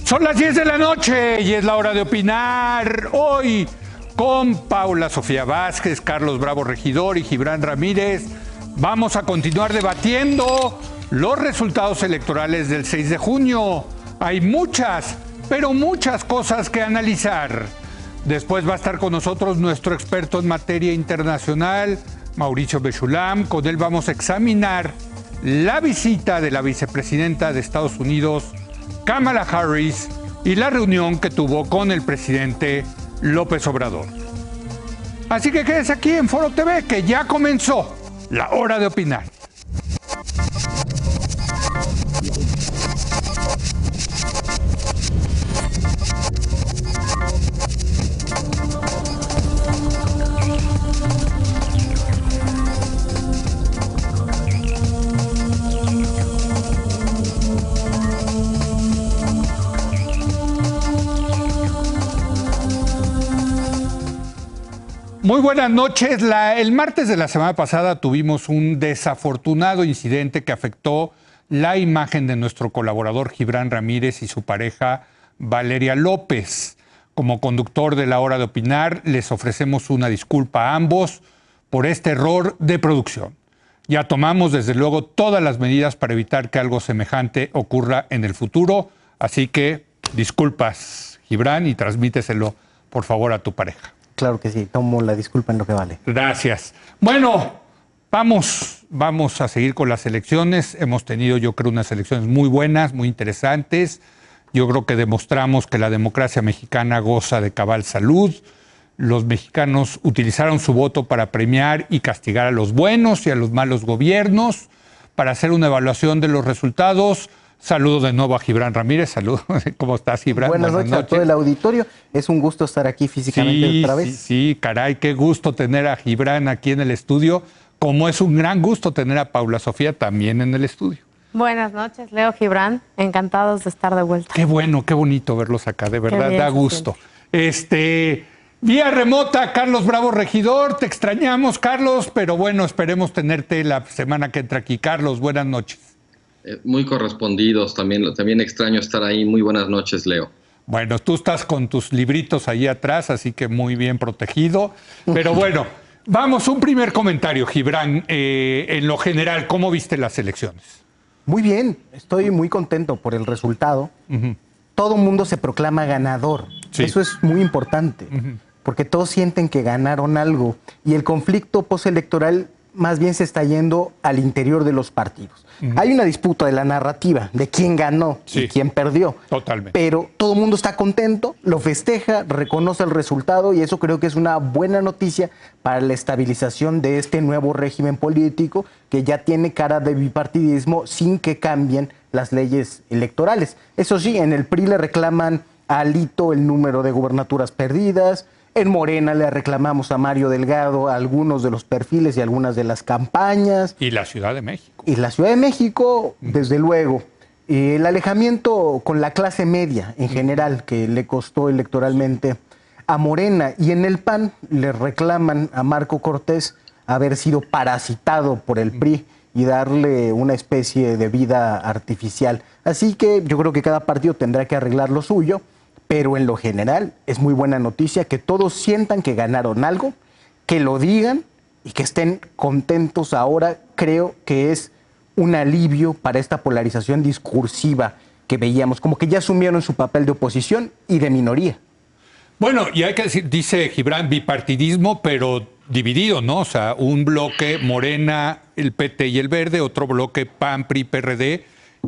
Son las 10 de la noche y es la hora de opinar. Hoy con Paula Sofía Vázquez, Carlos Bravo Regidor y Gibran Ramírez vamos a continuar debatiendo los resultados electorales del 6 de junio. Hay muchas, pero muchas cosas que analizar. Después va a estar con nosotros nuestro experto en materia internacional, Mauricio Bechulam. Con él vamos a examinar la visita de la vicepresidenta de Estados Unidos, Kamala Harris, y la reunión que tuvo con el presidente López Obrador. Así que quédese aquí en Foro TV, que ya comenzó la hora de opinar. Muy buenas noches. El martes de la semana pasada tuvimos un desafortunado incidente que afectó la imagen de nuestro colaborador Gibran Ramírez y su pareja Valeria López. Como conductor de la hora de opinar, les ofrecemos una disculpa a ambos por este error de producción. Ya tomamos desde luego todas las medidas para evitar que algo semejante ocurra en el futuro, así que disculpas, Gibran, y transmíteselo por favor a tu pareja. Claro que sí, tomo la disculpa en lo que vale. Gracias. Bueno, vamos a seguir con las elecciones. Hemos tenido, yo creo, unas elecciones muy buenas, muy interesantes. Yo creo que demostramos que la democracia mexicana goza de cabal salud. Los mexicanos utilizaron su voto para premiar y castigar a los buenos y a los malos gobiernos, para hacer una evaluación de los resultados. Saludo de nuevo a Gibran Ramírez. Saludos. ¿Cómo estás, Gibran? Buenas noches a todo el auditorio. Es un gusto estar aquí físicamente otra vez. Sí, caray, qué gusto tener a Gibran aquí en el estudio, como es un gran gusto tener a Paula Sofía también en el estudio. Buenas noches, Leo, Gibran. Encantados de estar de vuelta. Qué bueno, qué bonito verlos acá, de verdad, da gusto. Vía remota, Carlos Bravo Regidor, te extrañamos, Carlos, pero bueno, esperemos tenerte la semana que entra aquí. Carlos, buenas noches. Muy correspondidos, también extraño estar ahí. Muy buenas noches, Leo. Bueno, tú estás con tus libritos ahí atrás, así que muy bien protegido. Pero bueno, vamos, un primer comentario, Gibran. En lo general, ¿cómo viste las elecciones? Muy bien, estoy muy contento por el resultado. Todo el mundo se proclama ganador. Sí. Eso es muy importante, porque todos sienten que ganaron algo. Y el conflicto postelectoral más bien se está yendo al interior de los partidos. Hay una disputa de la narrativa, de quién ganó y quién perdió. Totalmente. Pero todo el mundo está contento, lo festeja, reconoce el resultado, y eso creo que es una buena noticia para la estabilización de este nuevo régimen político que ya tiene cara de bipartidismo sin que cambien las leyes electorales. Eso sí, en el PRI le reclaman a Alito el número de gubernaturas perdidas. En Morena le reclamamos a Mario Delgado algunos de los perfiles y algunas de las campañas. Y la Ciudad de México. Y la Ciudad de México, desde luego. El alejamiento con la clase media en general, que le costó electoralmente a Morena. Y en el PAN le reclaman a Marco Cortés haber sido parasitado por el PRI y darle una especie de vida artificial. Así que yo creo que cada partido tendrá que arreglar lo suyo. Pero en lo general es muy buena noticia que todos sientan que ganaron algo, que lo digan y que estén contentos ahora. Creo que es un alivio para esta polarización discursiva que veíamos, como que ya asumieron su papel de oposición y de minoría. Bueno, y hay que decir, dice Gibran, bipartidismo, pero dividido, ¿no? O sea, un bloque Morena, el PT y el Verde, otro bloque PAN, PRI, PRD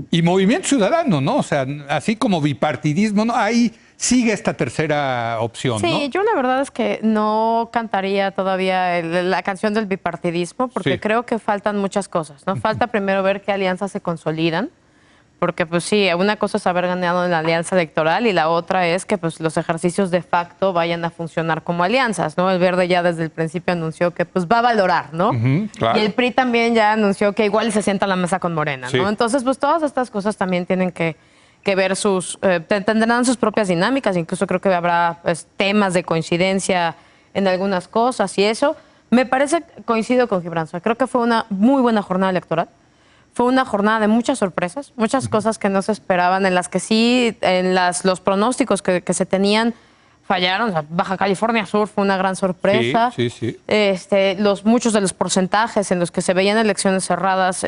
y Movimiento Ciudadano, ¿no? O sea, así como bipartidismo, ¿no? Ahí sigue esta tercera opción, ¿no? Sí, yo la verdad es que no cantaría todavía la canción del bipartidismo, porque creo que faltan muchas cosas, ¿no? Falta primero ver qué alianzas se consolidan, porque pues sí, una cosa es haber ganado en la alianza electoral y la otra es que pues los ejercicios de facto vayan a funcionar como alianzas, ¿no? El Verde ya desde el principio anunció que pues va a valorar, ¿no? Claro. Y el PRI también ya anunció que igual se sienta a la mesa con Morena, ¿no? Entonces pues todas estas cosas también tienen que ver tendrán sus propias dinámicas, incluso creo que habrá pues, temas de coincidencia en algunas cosas y eso. Me parece, coincido con Gibran, creo que fue una muy buena jornada electoral. Fue una jornada de muchas sorpresas, muchas cosas que no se esperaban, en las que sí, los pronósticos que se tenían fallaron. O sea, Baja California Sur fue una gran sorpresa. Sí, sí, sí. Muchos de los porcentajes en los que se veían elecciones cerradas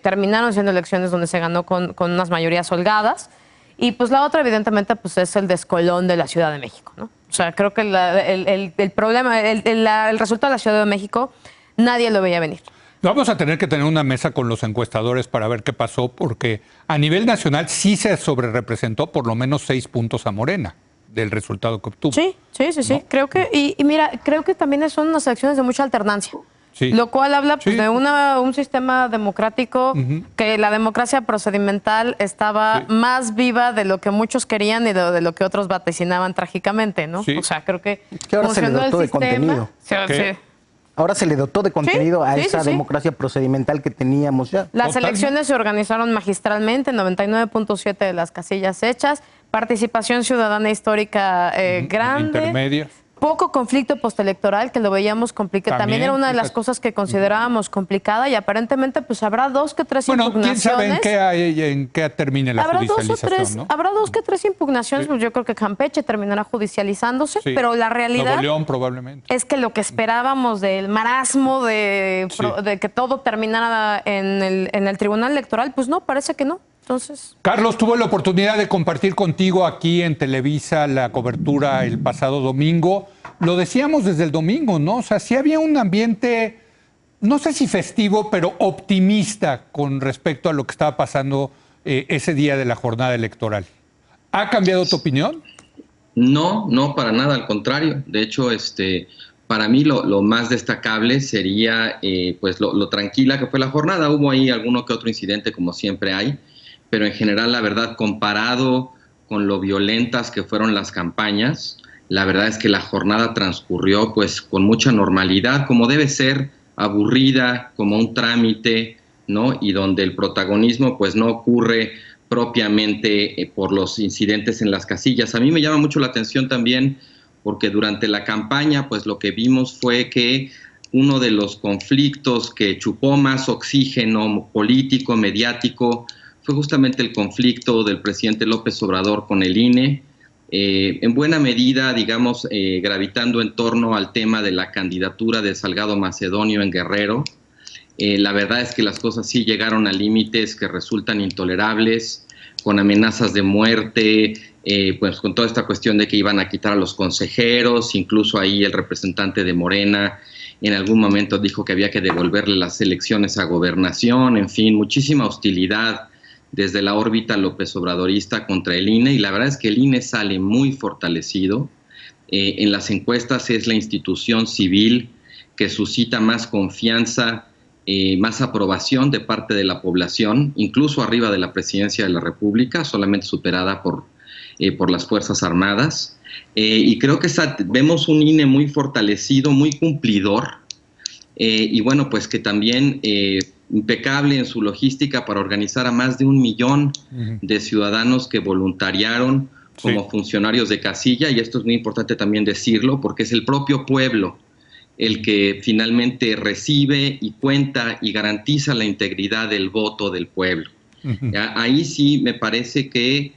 terminaron siendo elecciones donde se ganó con unas mayorías holgadas. Y pues la otra, evidentemente, pues es el descolón de la Ciudad de México, ¿no? O sea, creo que el problema, el resultado de la Ciudad de México, nadie lo veía venir. Vamos a tener que tener una mesa con los encuestadores para ver qué pasó, porque a nivel nacional sí se sobrerepresentó por lo menos 6 puntos a Morena del resultado que obtuvo. Sí. ¿No? Creo que, y mira, creo que también son unas elecciones de mucha alternancia. Sí. Lo cual habla pues, Sí. de un sistema democrático que la democracia procedimental estaba más viva de lo que muchos querían y de lo que otros vaticinaban trágicamente, ¿no? Sí. O sea, creo que Que ahora se le funcionó el dotó de sistema. contenido. Sí. Ahora se le dotó de contenido a sí, esa sí, sí. democracia procedimental que teníamos ya. Las Totalmente. elecciones se organizaron magistralmente, 99.7 de las casillas hechas, participación ciudadana histórica grande. Intermedias. Poco conflicto postelectoral, que lo veíamos complicado. También era una de las cosas que considerábamos complicada y aparentemente pues habrá 2 que 3 Bueno, impugnaciones. quién sabe en qué termine la Habrá 2 o judicialización, 3, ¿no? habrá 2 que 3 impugnaciones, Sí. pues yo creo que Campeche terminará judicializándose, Sí. pero la realidad Nuevo León probablemente. es que lo que esperábamos del marasmo de que todo terminara en el Tribunal Electoral, pues no, parece que no. Entonces, Carlos, tuve la oportunidad de compartir contigo aquí en Televisa la cobertura el pasado domingo. Lo decíamos desde el domingo, ¿no? O sea, sí había un ambiente, no sé si festivo, pero optimista con respecto a lo que estaba pasando ese día de la jornada electoral. ¿Ha cambiado tu opinión? No, para nada, al contrario. De hecho, para mí lo más destacable sería pues lo tranquila que fue la jornada. Hubo ahí alguno que otro incidente, como siempre hay, pero en general, la verdad, comparado con lo violentas que fueron las campañas, la verdad es que la jornada transcurrió pues con mucha normalidad, como debe ser, aburrida, como un trámite, ¿no? Y donde el protagonismo pues no ocurre propiamente por los incidentes en las casillas. A mí me llama mucho la atención también porque durante la campaña pues lo que vimos fue que uno de los conflictos que chupó más oxígeno político, mediático, fue justamente el conflicto del presidente López Obrador con el INE, en buena medida, digamos, gravitando en torno al tema de la candidatura de Salgado Macedonio en Guerrero. La verdad es que las cosas sí llegaron a límites que resultan intolerables, con amenazas de muerte, pues con toda esta cuestión de que iban a quitar a los consejeros, incluso ahí el representante de Morena en algún momento dijo que había que devolverle las elecciones a Gobernación, en fin, muchísima hostilidad desde la órbita López Obradorista contra el INE, y la verdad es que el INE sale muy fortalecido. En las encuestas es la institución civil que suscita más confianza, más aprobación de parte de la población, incluso arriba de la presidencia de la República, solamente superada por las Fuerzas Armadas. Y creo que vemos un INE muy fortalecido, muy cumplidor, y bueno, pues que también impecable en su logística para organizar a más de 1 millón de ciudadanos que voluntariaron como funcionarios de casilla, y esto es muy importante también decirlo, porque es el propio pueblo el que finalmente recibe y cuenta y garantiza la integridad del voto del pueblo. Ahí sí me parece que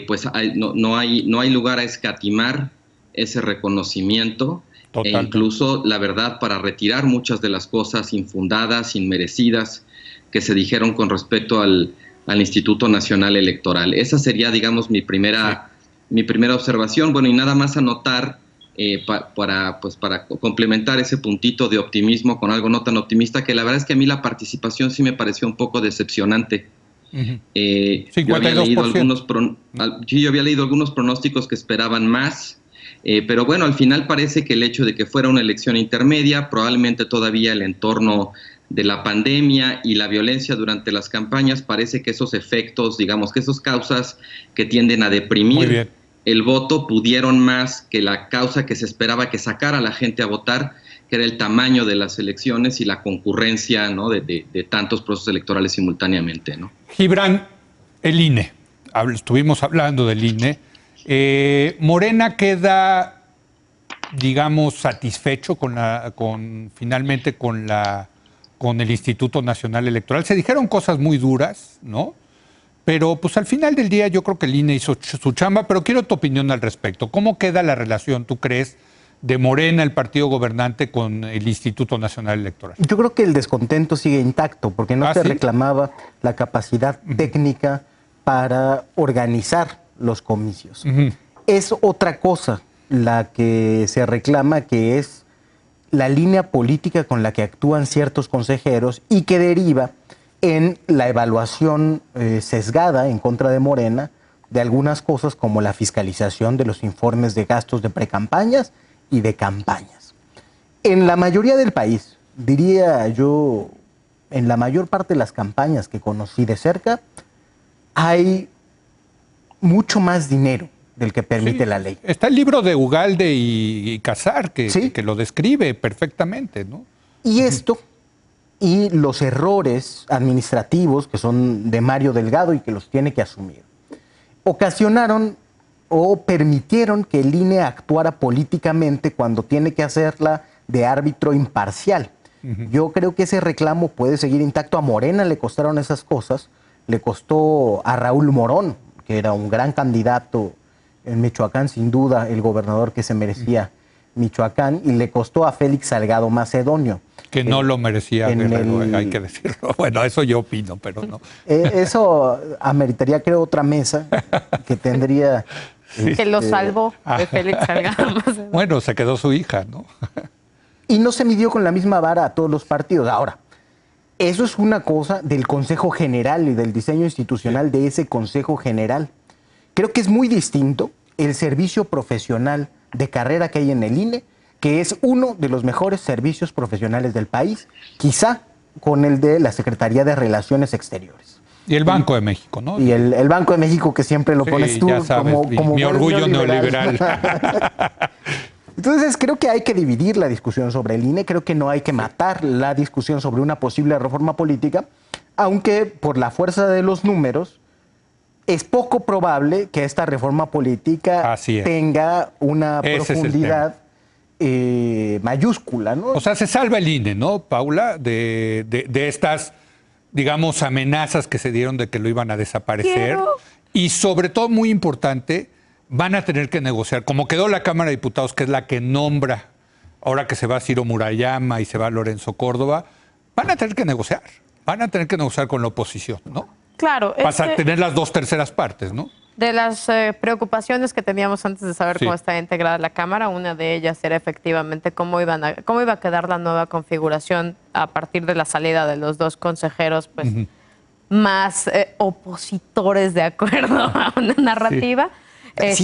pues no hay lugar a escatimar ese reconocimiento. E incluso, la verdad, para retirar muchas de las cosas infundadas, inmerecidas, que se dijeron con respecto al Instituto Nacional Electoral. Esa sería, digamos, mi primera observación. Bueno, y nada más anotar, para complementar ese puntito de optimismo con algo no tan optimista, que la verdad es que a mí la participación sí me pareció un poco decepcionante. Yo había leído algunos pronósticos que esperaban más. Pero bueno, al final parece que el hecho de que fuera una elección intermedia, probablemente todavía el entorno de la pandemia y la violencia durante las campañas, parece que esos efectos, digamos, que esas causas que tienden a deprimir el voto pudieron más que la causa que se esperaba que sacara a la gente a votar, que era el tamaño de las elecciones y la concurrencia, ¿no?, de tantos procesos electorales simultáneamente, ¿no? Gibran, el INE. Estuvimos hablando del INE. Morena queda, digamos, satisfecho finalmente con la con el Instituto Nacional Electoral. Se dijeron cosas muy duras, ¿no? Pero pues al final del día yo creo que el INE hizo su chamba, pero quiero tu opinión al respecto. ¿Cómo queda la relación, tú crees, de Morena, el partido gobernante, con el Instituto Nacional Electoral? Yo creo que el descontento sigue intacto, porque no se reclamaba la capacidad técnica para organizar los comicios. Es otra cosa la que se reclama, que es la línea política con la que actúan ciertos consejeros y que deriva en la evaluación sesgada en contra de Morena de algunas cosas como la fiscalización de los informes de gastos de precampañas y de campañas. En la mayoría del país, diría yo, en la mayor parte de las campañas que conocí de cerca, hay mucho más dinero del que permite la ley. Está el libro de Ugalde y Casar que lo describe perfectamente, ¿no? Y esto y los errores administrativos que son de Mario Delgado y que los tiene que asumir, ocasionaron o permitieron que el INE actuara políticamente cuando tiene que hacerla de árbitro imparcial. Yo creo que ese reclamo puede seguir intacto. A Morena le costaron esas cosas, le costó a Raúl Morón, que era un gran candidato en Michoacán, sin duda el gobernador que se merecía Michoacán, y le costó a Félix Salgado Macedonio. Que no lo merecía, Guerrero, hay que decirlo. Bueno, eso yo opino, pero no. Eso ameritaría, creo, otra mesa que tendría... Que lo salvó de Félix Salgado Macedonio. Bueno, se quedó su hija, ¿no? Y no se midió con la misma vara a todos los partidos. Ahora, eso es una cosa del Consejo General y del diseño institucional de ese Consejo General. Creo que es muy distinto el servicio profesional de carrera que hay en el INE, que es uno de los mejores servicios profesionales del país, quizá con el de la Secretaría de Relaciones Exteriores. Y el Banco de México, ¿no? Y el Banco de México, que siempre lo pones tú ya sabes, como mi orgullo neoliberal. Entonces, creo que hay que dividir la discusión sobre el INE, creo que no hay que matar la discusión sobre una posible reforma política, aunque por la fuerza de los números, es poco probable que esta reforma política tenga una profundidad mayúscula, ¿no? O sea, se salva el INE, ¿no, Paula? De estas, digamos, amenazas que se dieron de que lo iban a desaparecer. Y sobre todo, muy importante, van a tener que negociar. Como quedó la Cámara de Diputados, que es la que nombra, ahora que se va Ciro Murayama y se va Lorenzo Córdoba, van a tener que negociar. Van a tener que negociar con la oposición, ¿no? Claro. Para tener las 2/3 partes, ¿no? De las preocupaciones que teníamos antes de saber cómo está integrada la Cámara, una de ellas era efectivamente cómo iba a quedar la nueva configuración a partir de la salida de los dos consejeros, pues más opositores de acuerdo a una narrativa.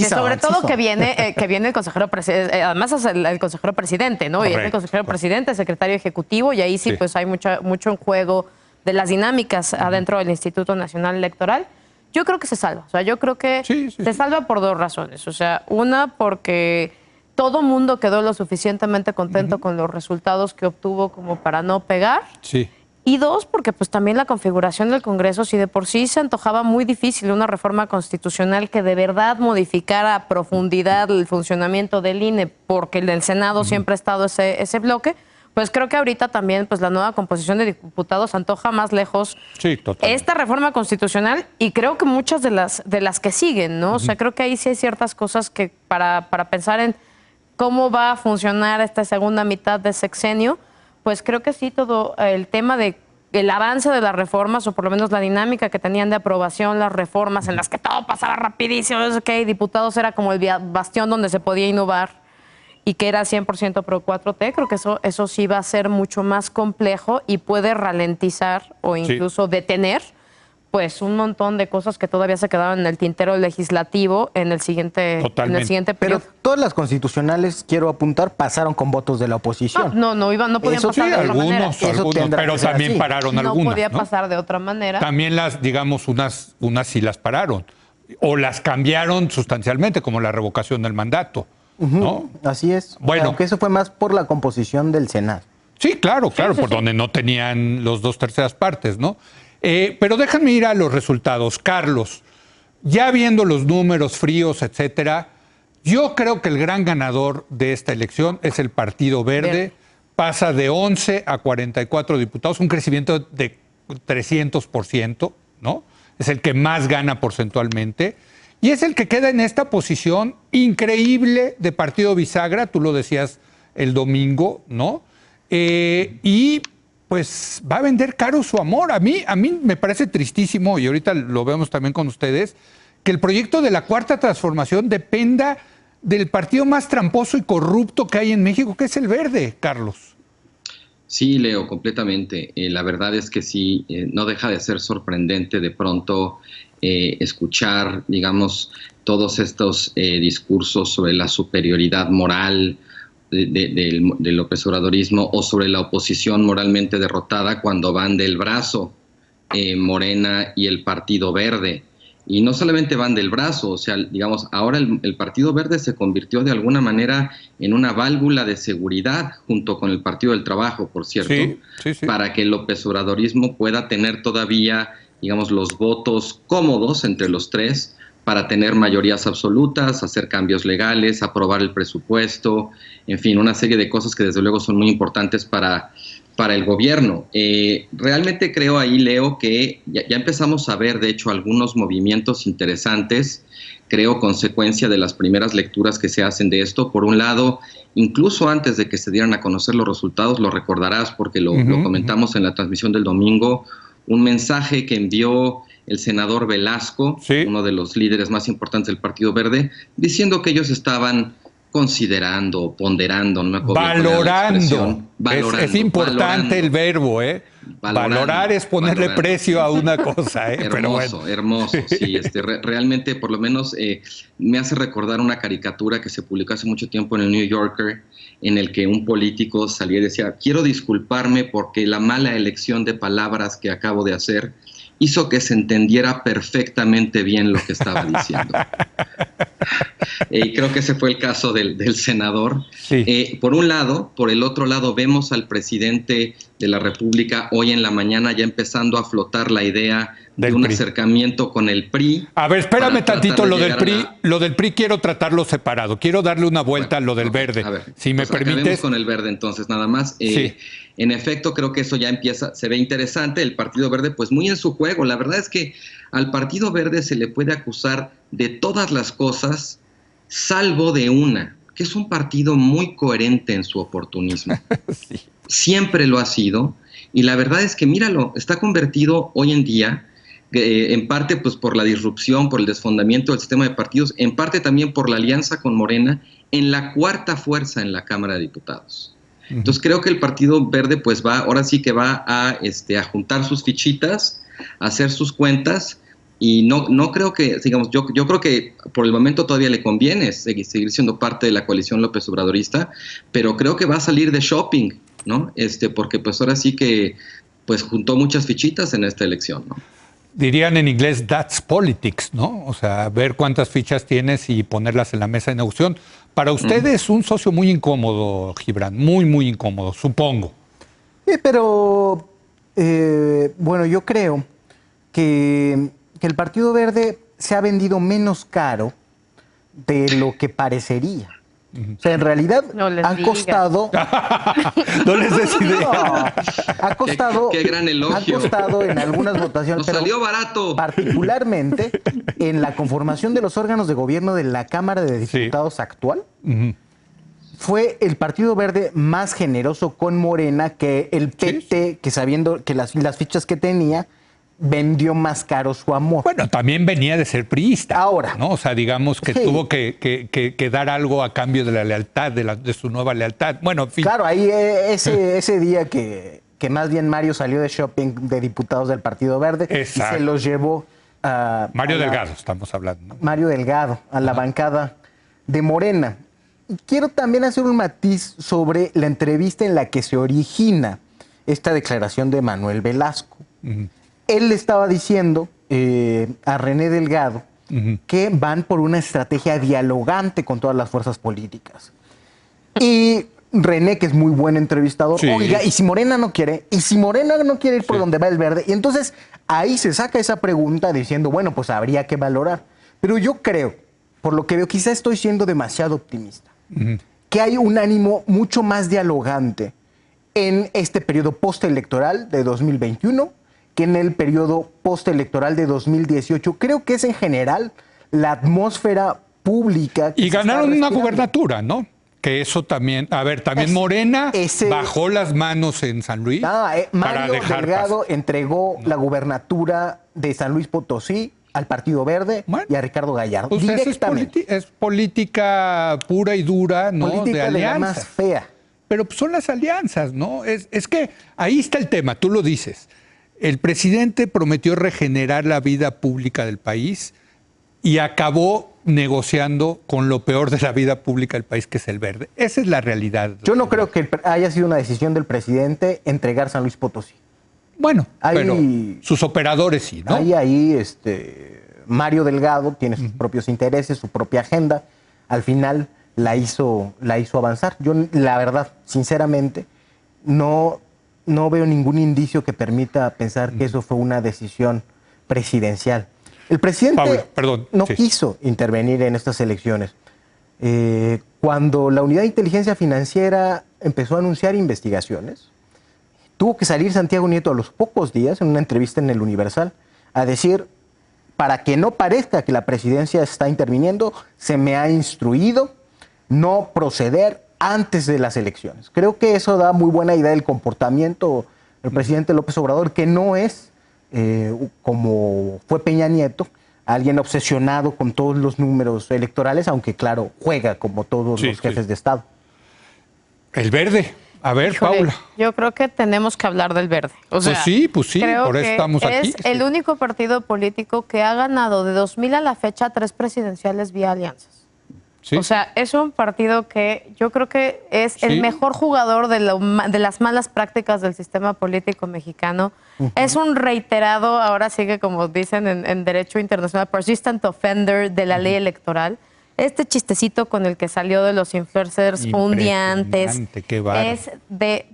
Sobre todo que viene el consejero presidente, además es el consejero presidente, ¿no? Correcto. Y es el consejero presidente, el secretario ejecutivo, y ahí sí pues hay mucho en juego de las dinámicas adentro del Instituto Nacional Electoral. Yo creo que se salva. O sea, yo creo que se salva por dos razones. O sea, una, porque todo mundo quedó lo suficientemente contento con los resultados que obtuvo como para no pegar. Sí. Y dos, porque pues también la configuración del Congreso, si de por sí se antojaba muy difícil una reforma constitucional que de verdad modificara a profundidad el funcionamiento del INE, porque el del Senado siempre ha estado ese bloque, pues creo que ahorita también pues la nueva composición de diputados antoja más lejos esta reforma constitucional, y creo que muchas de las que siguen, ¿no? O sea, creo que ahí sí hay ciertas cosas que para pensar en cómo va a funcionar esta segunda mitad de sexenio, pues creo que sí, todo el tema de el avance de las reformas, o por lo menos la dinámica que tenían de aprobación las reformas, en las que todo pasaba rapidísimo, diputados era como el bastión donde se podía innovar, y que era 100% pro 4T, creo que eso sí va a ser mucho más complejo y puede ralentizar o incluso detener pues un montón de cosas que todavía se quedaban en el tintero legislativo en el siguiente periodo. Pero todas las constitucionales, quiero apuntar, pasaron con votos de la oposición. No podían pasar de otra manera. Algunos, pero también pararon algunas. No podía pasar de otra manera. También digamos, unas sí las pararon. O las cambiaron sustancialmente, como la revocación del mandato. ¿No? Así es. Bueno, aunque eso fue más por la composición del Senado. Sí, claro, por donde no tenían los 2/3 partes, ¿no? Pero déjenme ir a los resultados. Carlos, ya viendo los números fríos, etcétera, yo creo que el gran ganador de esta elección es el Partido Verde, pasa de 11 a 44 diputados, un crecimiento de 300%, ¿no? Es el que más gana porcentualmente y es el que queda en esta posición increíble de partido bisagra, tú lo decías el domingo, ¿no? Y pues va a vender caro su amor. A mí me parece tristísimo, y ahorita lo vemos también con ustedes, que el proyecto de la Cuarta Transformación dependa del partido más tramposo y corrupto que hay en México, que es el Verde, Carlos. Sí, Leo, completamente. La verdad es que sí, no deja de ser sorprendente de pronto escuchar, digamos, todos estos discursos sobre la superioridad moral del López Obradorismo o sobre la oposición moralmente derrotada cuando van del brazo Morena y el Partido Verde. Y no solamente van del brazo, o sea, digamos, ahora el Partido Verde se convirtió de alguna manera en una válvula de seguridad junto con el Partido del Trabajo, por cierto, sí. Para que el López Obradorismo pueda tener todavía, digamos, los votos cómodos entre los tres para tener mayorías absolutas, hacer cambios legales, aprobar el presupuesto, en fin, una serie de cosas que desde luego son muy importantes para el gobierno. Realmente creo ahí, Leo, que ya empezamos a ver, de hecho, algunos movimientos interesantes, creo, consecuencia de las primeras lecturas que se hacen de esto. Por un lado, incluso antes de que se dieran a conocer los resultados, lo recordarás porque lo comentamos en la transmisión del domingo, un mensaje que envió el senador Velasco, uno de los líderes más importantes del Partido Verde, diciendo que ellos estaban considerando, ponderando, no me acuerdo. Valorando. Es importante el verbo, ¿eh? Valorar es ponerle precio a una cosa, ¿eh? Hermoso, hermoso. Sí, realmente, por lo menos, me hace recordar una caricatura que se publicó hace mucho tiempo en el New Yorker, en el que un político salía y decía: quiero disculparme porque la mala elección de palabras que acabo de hacer hizo que se entendiera perfectamente bien lo que estaba diciendo. Y creo que ese fue el caso del senador. Sí. Por un lado, por el otro lado, vemos al presidente de la República hoy en la mañana ya empezando a flotar la idea de un acercamiento con el PRI. A ver, espérame tantito, lo del PRI quiero tratarlo separado. Quiero darle una vuelta a lo del Verde. A ver, si me permites. Acabemos con el Verde entonces, nada más. Sí. En efecto, creo que eso ya empieza, se ve interesante. El Partido Verde, pues muy en su juego. La verdad es que al Partido Verde se le puede acusar de todas las cosas, salvo de una, que es un partido muy coherente en su oportunismo. Sí. Siempre lo ha sido. Y la verdad es que, míralo, está convertido hoy en día, en parte pues por la disrupción, por el desfondamiento del sistema de partidos, en parte también por la alianza con Morena, en la cuarta fuerza en la Cámara de Diputados. Entonces creo que el Partido Verde pues ahora sí que va a juntar sus fichitas, a hacer sus cuentas, y no creo que, digamos, yo creo que por el momento todavía le conviene seguir siendo parte de la coalición López Obradorista, pero creo que va a salir de shopping, ¿no? Porque pues ahora sí que pues juntó muchas fichitas en esta elección, ¿no? Dirían en inglés, that's politics, ¿no? O sea, ver cuántas fichas tienes y ponerlas en la mesa de negociación. Para usted es un socio muy incómodo, Gibran, muy, muy incómodo, supongo. Pero, bueno, yo creo que el Partido Verde se ha vendido menos caro de lo que parecería. O sea, en realidad han costado... No les des idea. No, ha costado... Qué gran elogio. Ha costado en algunas votaciones. Nos salió barato. Particularmente en la conformación de los órganos de gobierno de la Cámara de Diputados actual. Fue el Partido Verde más generoso con Morena que el PT, que sabiendo que las fichas que tenía, vendió más caro su amor. Bueno, también venía de ser priista. Ahora. ¿No? O sea, digamos que tuvo que dar algo a cambio de la lealtad, de su nueva lealtad. Bueno, en fin. Claro, ahí ese día que más bien Mario salió de shopping de diputados del Partido Verde. Exacto. Y se los llevó a... Mario Delgado, estamos hablando, ¿no? Mario Delgado, a la bancada de Morena. Y quiero también hacer un matiz sobre la entrevista en la que se origina esta declaración de Manuel Velasco. Él le estaba diciendo a René Delgado que van por una estrategia dialogante con todas las fuerzas políticas. Y René, que es muy buen entrevistador, oiga, ¿y si Morena no quiere? ¿Y si Morena no quiere ir por donde va el Verde? Y entonces ahí se saca esa pregunta diciendo, bueno, pues habría que valorar. Pero yo creo, por lo que veo, quizá estoy siendo demasiado optimista, que hay un ánimo mucho más dialogante en este periodo postelectoral de 2021 que en el periodo postelectoral de 2018. Creo que es en general la atmósfera pública. Y ganaron una gubernatura, ¿no? Que eso también, a ver, también Morena bajó las manos en San Luis Mario Delgado entregó la gubernatura de San Luis Potosí al Partido Verde y a Ricardo Gallardo. Pues directamente. Es política pura y dura, ¿no? Política de alianzas. la más fea. Pero pues, son las alianzas, ¿no? Es que ahí está el tema, tú lo dices. El presidente prometió regenerar la vida pública del país y acabó negociando con lo peor de la vida pública del país, que es el Verde. Esa es la realidad. Yo no creo que haya sido una decisión del presidente entregar San Luis Potosí. Bueno, pero sus operadores sí, ¿no? Ahí Mario Delgado tiene sus propios intereses, su propia agenda. Al final la hizo avanzar. Yo, la verdad, sinceramente, no veo ningún indicio que permita pensar que eso fue una decisión presidencial. El presidente no quiso intervenir en estas elecciones. Cuando la Unidad de Inteligencia Financiera empezó a anunciar investigaciones, tuvo que salir Santiago Nieto a los pocos días en una entrevista en El Universal a decir, para que no parezca que la presidencia está interviniendo, se me ha instruido no proceder antes de las elecciones. Creo que eso da muy buena idea del comportamiento del presidente López Obrador, que no es, como fue Peña Nieto, alguien obsesionado con todos los números electorales, aunque claro, juega como todos los jefes de Estado. El Verde. A ver, Híjole, Paula. Yo creo que tenemos que hablar del Verde. O sea, pues sí, por eso estamos aquí. Es el único partido político que ha ganado de 2000 a la fecha 3 presidenciales vía alianzas. Sí. O sea, es un partido que yo creo que es el mejor jugador de las malas prácticas del sistema político mexicano. Es un reiterado, ahora sigue como dicen en derecho internacional, persistent offender de la ley electoral. Este chistecito con el que salió de los influencers fundiantes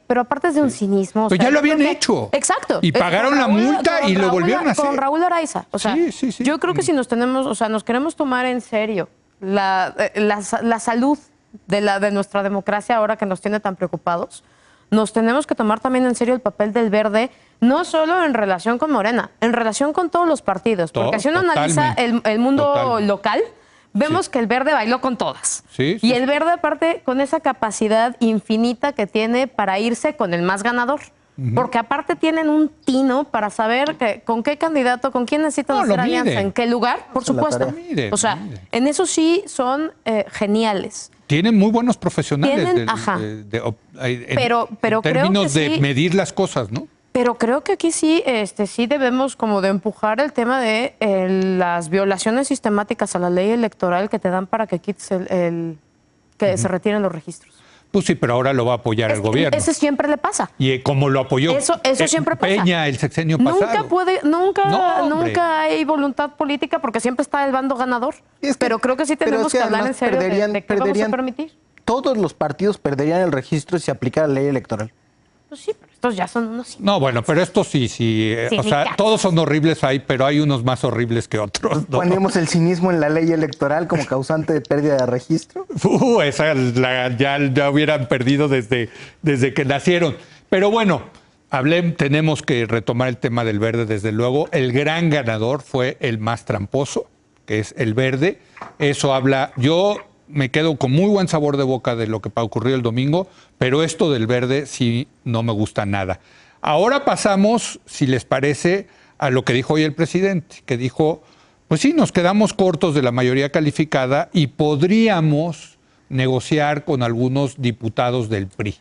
pero aparte es de un cinismo. Pero ya lo habían hecho. Exacto. Y pagaron la multa y lo volvieron a hacer. Con Raúl Araiza. O sea, yo creo que si nos queremos tomar en serio la salud de nuestra democracia ahora que nos tiene tan preocupados, nos tenemos que tomar también en serio el papel del Verde, no solo en relación con Morena, en relación con todos los partidos. Porque si uno analiza el mundo local, vemos que el Verde bailó con todas. Y el Verde, aparte, con esa capacidad infinita que tiene para irse con el más ganador. Porque aparte tienen un tino para saber con qué candidato, con quién necesitan hacer alianza, en qué lugar, por supuesto. O sea, en eso sí son geniales. Tienen muy buenos profesionales en términos de medir las cosas, ¿no? Pero creo que aquí sí debemos como de empujar el tema de las violaciones sistemáticas a la ley electoral que te dan para que quites que se retiren los registros. Pues sí, pero ahora lo va a apoyar el gobierno. Eso siempre le pasa. Y como lo apoyó eso siempre pasa. Peña el sexenio pasado. Nunca hay voluntad política porque siempre está el bando ganador. Pero creo que sí tenemos que hablar en serio de qué vamos a permitir. Todos los partidos perderían el registro si aplicara la ley electoral. Pues sí, pero estos ya son unos... No, bueno, pero estos sí. O sea, todos son horribles ahí, pero hay unos más horribles que otros, ¿no? Ponemos el cinismo en la ley electoral como causante de pérdida de registro. Esa ya hubieran perdido desde que nacieron. Pero bueno, tenemos que retomar el tema del Verde, desde luego. El gran ganador fue el más tramposo, que es el Verde. Eso habla... Yo me quedo con muy buen sabor de boca de lo que ocurrió el domingo, pero esto del Verde sí no me gusta nada. Ahora pasamos, si les parece, a lo que dijo hoy el presidente, que dijo, pues sí, nos quedamos cortos de la mayoría calificada y podríamos negociar con algunos diputados del PRI.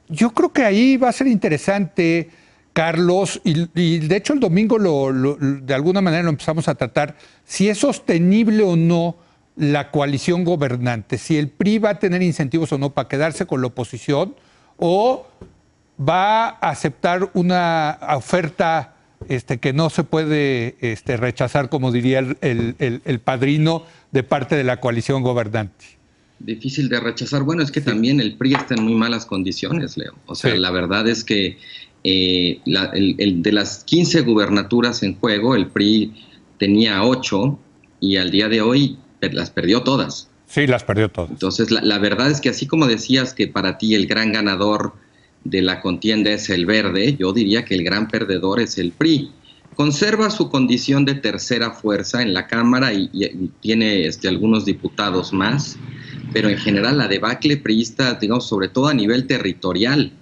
Yo creo que ahí va a ser interesante, Carlos, y de hecho el domingo de alguna manera lo empezamos a tratar, si es sostenible o no la coalición gobernante, si el PRI va a tener incentivos o no para quedarse con la oposición o va a aceptar una oferta que no se puede rechazar, como diría el padrino, de parte de la coalición gobernante. Difícil de rechazar. Bueno, es que también el PRI está en muy malas condiciones, Leo. O sea, la verdad es que de las 15 gubernaturas en juego, el PRI tenía 8 y al día de hoy las perdió todas. Sí, las perdió todas. Entonces, la verdad es que así como decías que para ti el gran ganador de la contienda es el Verde, yo diría que el gran perdedor es el PRI. Conserva su condición de tercera fuerza en la Cámara y tiene algunos diputados más, pero en general la debacle priista, digamos, sobre todo a nivel territorial,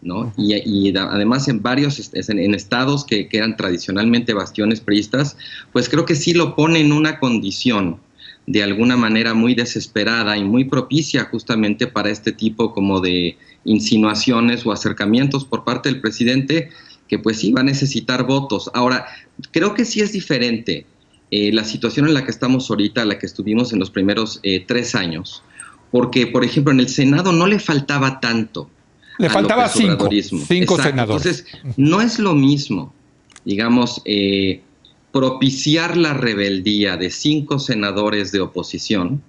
¿no? Y además en varios en estados que eran tradicionalmente bastiones priistas, pues creo que sí lo pone en una condición de alguna manera muy desesperada y muy propicia justamente para este tipo como de insinuaciones o acercamientos por parte del presidente, que pues sí va a necesitar votos. Ahora, creo que sí es diferente la situación en la que estamos ahorita a la que estuvimos en los primeros 3 años, porque, por ejemplo, en el Senado no le faltaba tanto. Le faltaba 5 senadores. Entonces, no es lo mismo, digamos, propiciar la rebeldía de 5 senadores de oposición,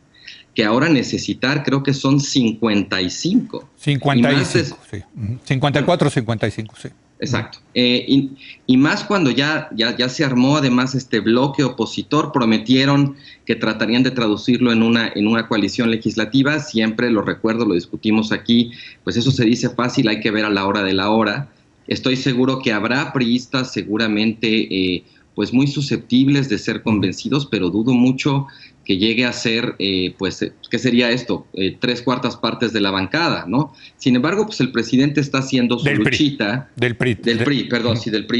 que ahora necesitar, creo que son 55. 55, sí. 54, 55, sí. Exacto. Y más cuando ya se armó además este bloque opositor, prometieron que tratarían de traducirlo en una coalición legislativa. Siempre lo recuerdo, lo discutimos aquí, pues eso se dice fácil, hay que ver a la hora de la hora. Estoy seguro que habrá priistas seguramente pues muy susceptibles de ser convencidos, pero dudo mucho que llegue a ser, pues, ¿qué sería esto? 3/4 partes de la bancada, ¿no? Sin embargo, pues el presidente está haciendo su luchita. Del PRI. Del PRI.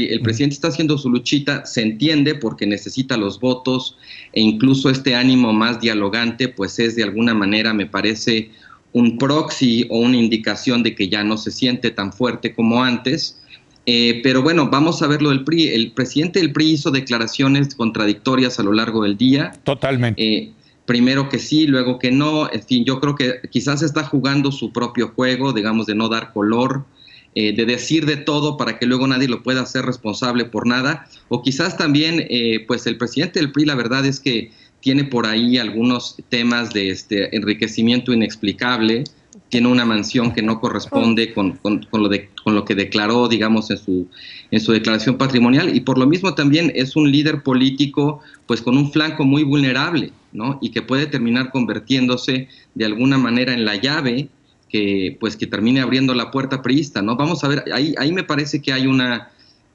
El presidente está haciendo su luchita, se entiende porque necesita los votos e incluso este ánimo más dialogante, pues es de alguna manera, me parece, un proxy o una indicación de que ya no se siente tan fuerte como antes. Pero bueno, vamos a ver lo del PRI. El presidente del PRI hizo declaraciones contradictorias a lo largo del día. Totalmente. Primero que sí, luego que no. En fin, yo creo que quizás está jugando su propio juego, digamos, de no dar color, de decir de todo para que luego nadie lo pueda hacer responsable por nada. O quizás también, pues el presidente del PRI, la verdad es que tiene por ahí algunos temas de enriquecimiento inexplicable. Tiene una mansión que no corresponde con lo que declaró, digamos, en su declaración patrimonial, y por lo mismo también es un líder político pues con un flanco muy vulnerable, ¿no? Y que puede terminar convirtiéndose de alguna manera en la llave que termine abriendo la puerta priista, ¿no? Vamos a ver, ahí me parece que hay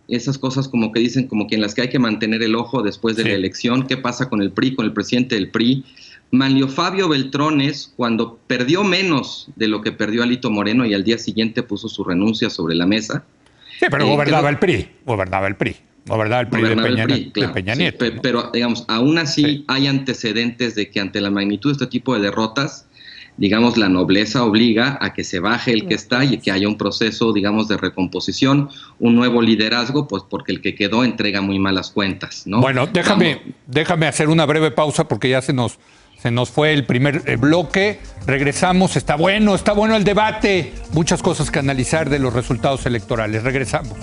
esas cosas como que dicen, como que en las que hay que mantener el ojo después de la elección. ¿Qué pasa con el PRI, con el presidente del PRI? Manlio Fabio Beltrones, cuando perdió menos de lo que perdió Alito Moreno y al día siguiente puso su renuncia sobre la mesa. Sí, pero gobernaba el PRI de Peña Nieto. Sí, pero, digamos, aún así hay antecedentes de que ante la magnitud de este tipo de derrotas, digamos, la nobleza obliga a que se baje el que está y que haya un proceso, digamos, de recomposición, un nuevo liderazgo, pues porque el que quedó entrega muy malas cuentas, ¿no? Bueno, déjame hacer una breve pausa porque ya se nos fue el primer bloque. Regresamos, está bueno el debate. Muchas cosas que analizar de los resultados electorales. Regresamos.